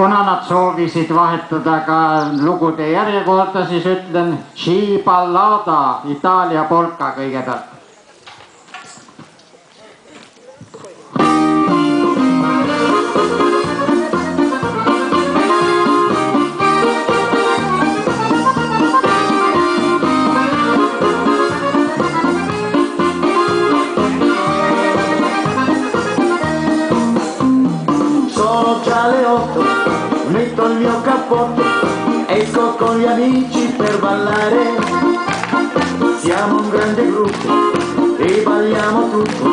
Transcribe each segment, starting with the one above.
kuna nad soovisid vahetada ka lugude järjekorda, siis ütlen Sci Ballata, Itaalia polka kõigepealt. Alle 8 metto il mio cappotto, esco con gli amici per ballare. Siamo un grande gruppo e balliamo tutto,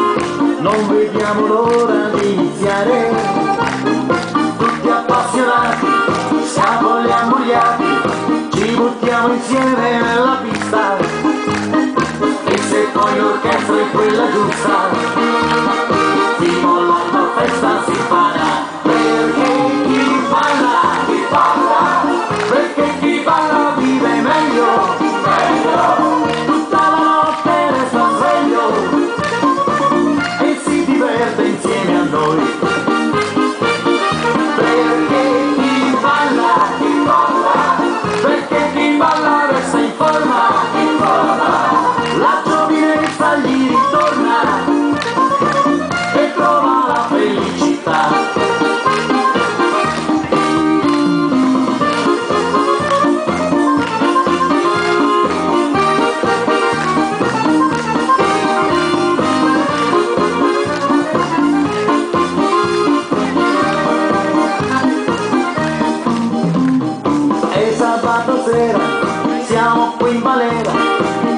non vediamo l'ora di iniziare. Tutti appassionati, scapoli ammugliati, ci buttiamo insieme nella pista. E se poi l'orchestra è quella giusta, fino all'altra festa si farà. Perché chi balla vive meglio, tutta la notte resta sveglio e si diverte insieme a noi. Perché chi balla resta in forma, la giovinezza gli ritorna e trova la felicità. Siamo qui in balera,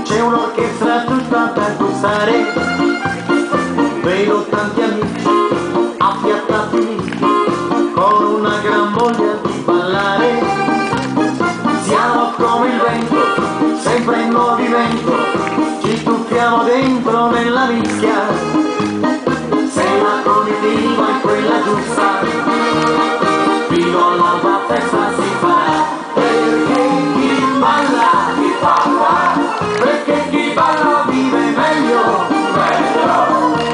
c'è un'orchestra tutta per gustare. Vedo tanti amici affiattati lì, con una gran voglia di ballare. Siamo come il vento, sempre in movimento, ci tuffiamo dentro nella mischia. Se la comitiva è quella giusta, fino all'alba festa si farà. Perché chi balla vive meglio,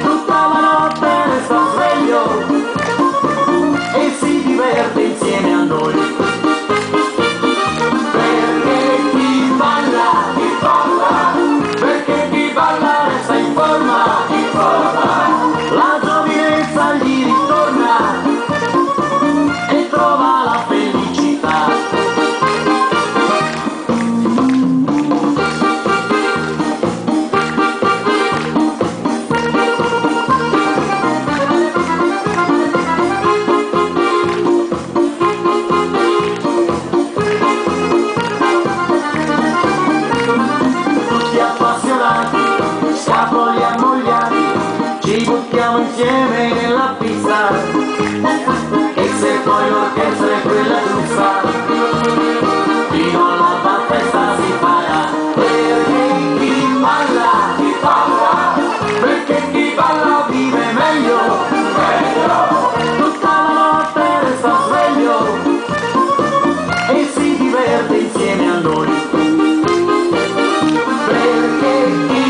tutta la notte resta sveglio e si diverte insieme a noi. Perché chi balla resta in forma, la giovinezza gli ritorna e trova la felicità. Insieme nella pista e se poi l'orchestra è quella giusta, fino alla festa si farà. Perché chi balla vive meglio, tutta la notte resta sveglio e si diverte insieme a noi. Perché chi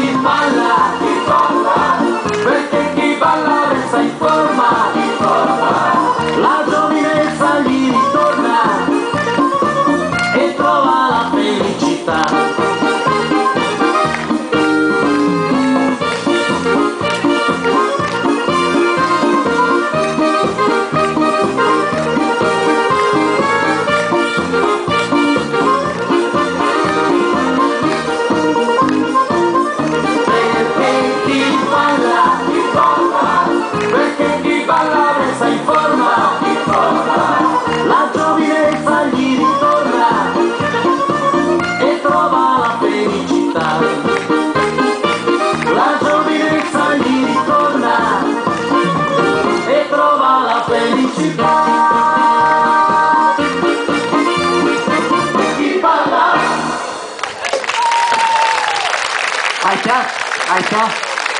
balla resta in forma, la giovinezza gli ritorna e trova la felicità. Perché chi balla resta in forma, la giovinezza gli ritorna e trova la felicità. La giovinezza gli ritorna e trova la felicità. Chi balla. Aitäh!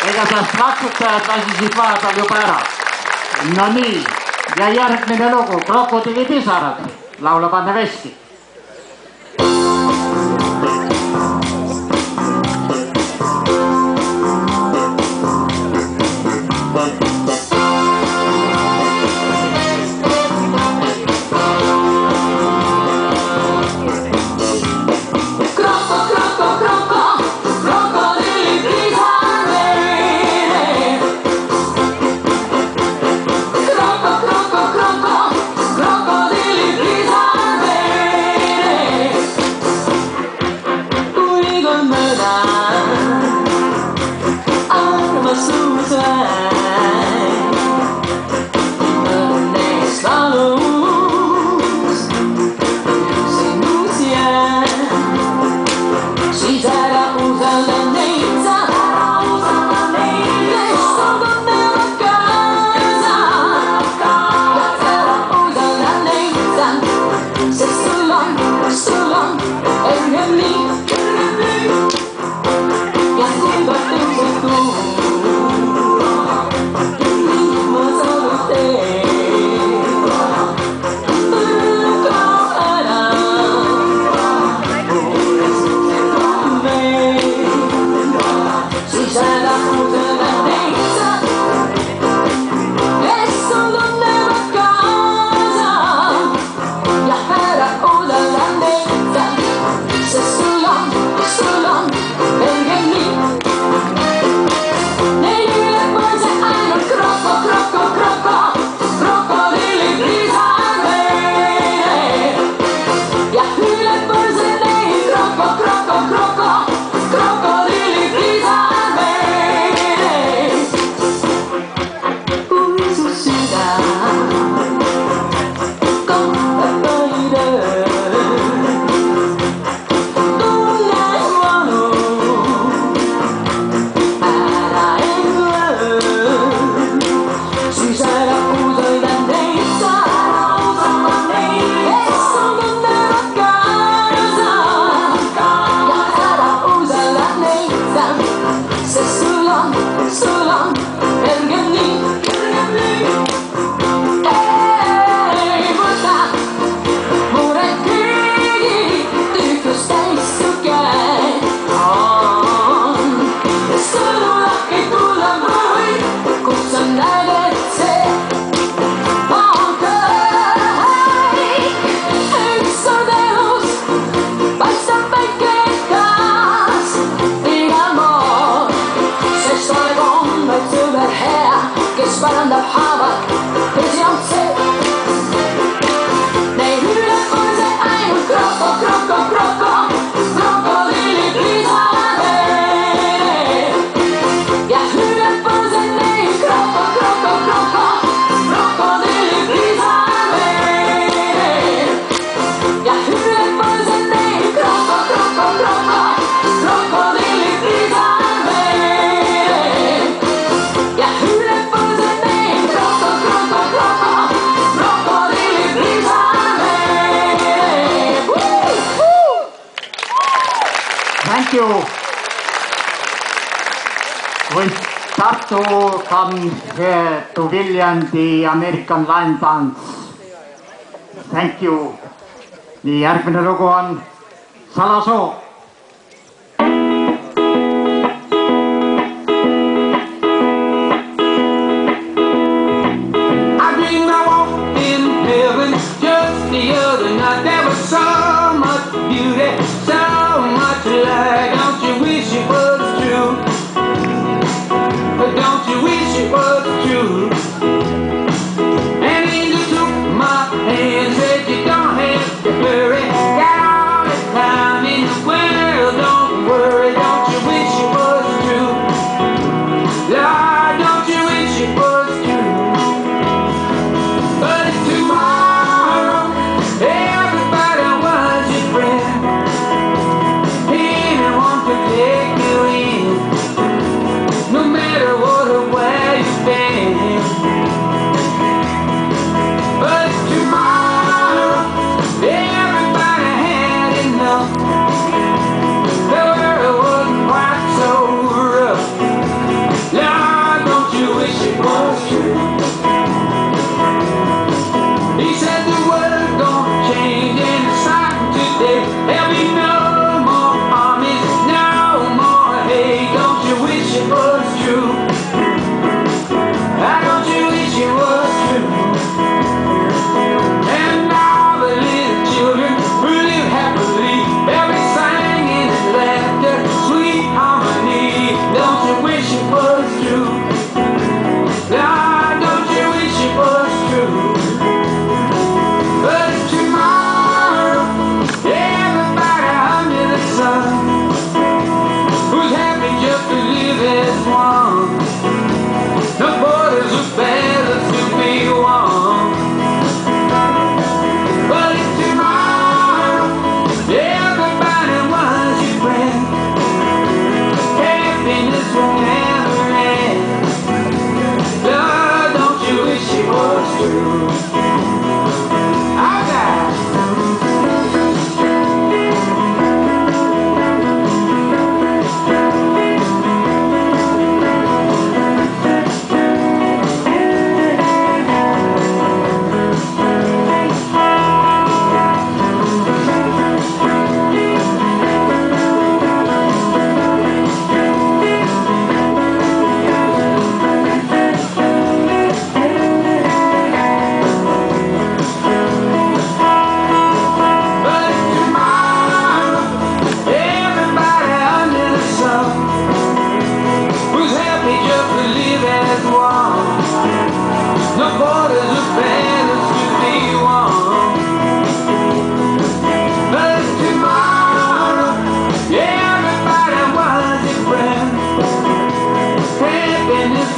Igatahes plaksutajad lasisid vahepeal juba ära. No nii, ja järgmine lugu, Krokodillipisarad, laulab Anne Veski. my suicide. The next follows, c'est nous tiens. Si t'era usa la neza, nessuno nella casa. T'era usa la neza, se sull'on, e lì. Thank you. We start to come here to William, the American Line Dance. Thank you. Nii, järgmine lugu on Salasoo. The other night there was so much beauty, so much light. Don't you wish it was true? Don't you wish it was true? An angel took my hand, said you don't have to hurry. Got all the time in the world.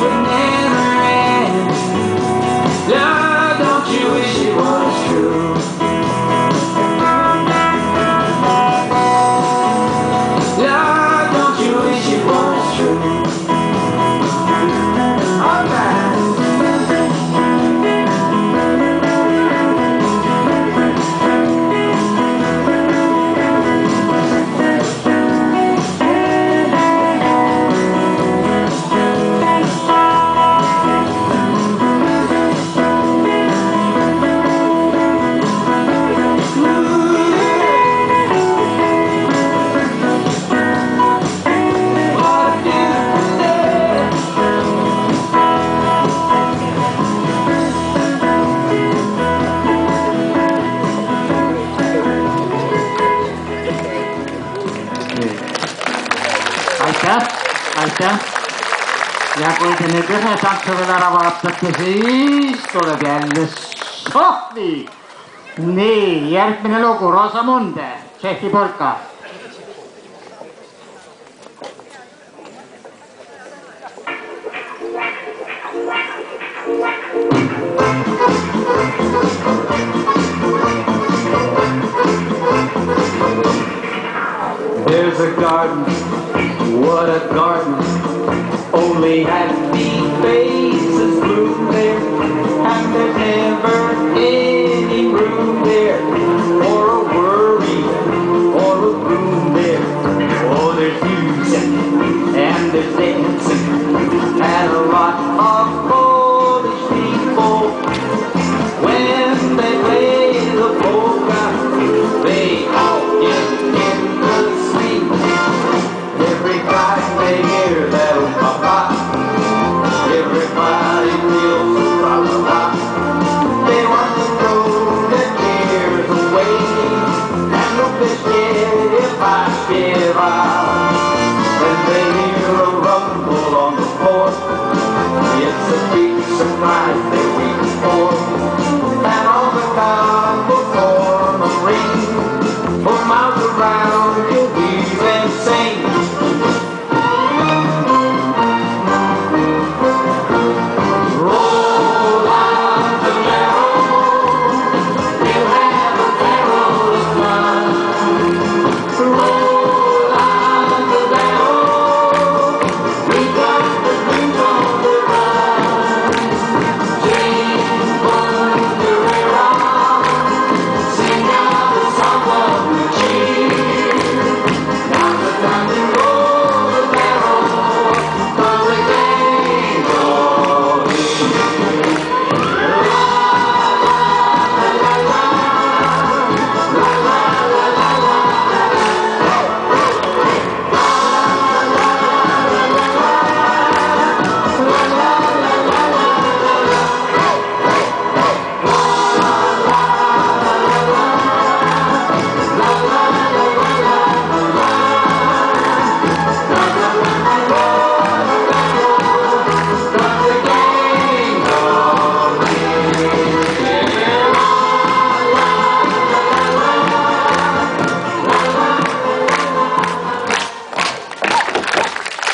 would never end. Love, don't you wish it was true? Love, don't you wish it was true? All right. Aitäh. Ja kui te nüüd ühe tantsu veel ära vaatate, siis tuleb jälle sohvi. Nii, järgmine lugu, Rosamunde, Tšehhi polka. There's a garden, what a garden, only happy faces bloom there, and there's never any room there for a worry or a gloom there. Oh, there's music and there's dancing and a lot of foolish people. When they play the polka, they all get in the swing. Every time they hear that oh-pa-pa, everybody feels la-la-la. They want to throw their cares away, and no fish give out. When they hear a rumble on the floor, it's a big surprise they're waiting for. And all the crowd will form a ring, for miles around you'll hear them sing.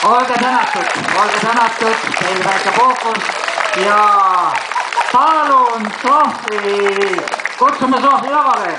Olge tänatud, teil väike fookus ja palun Sohvi, kutsume Sohvi lavale.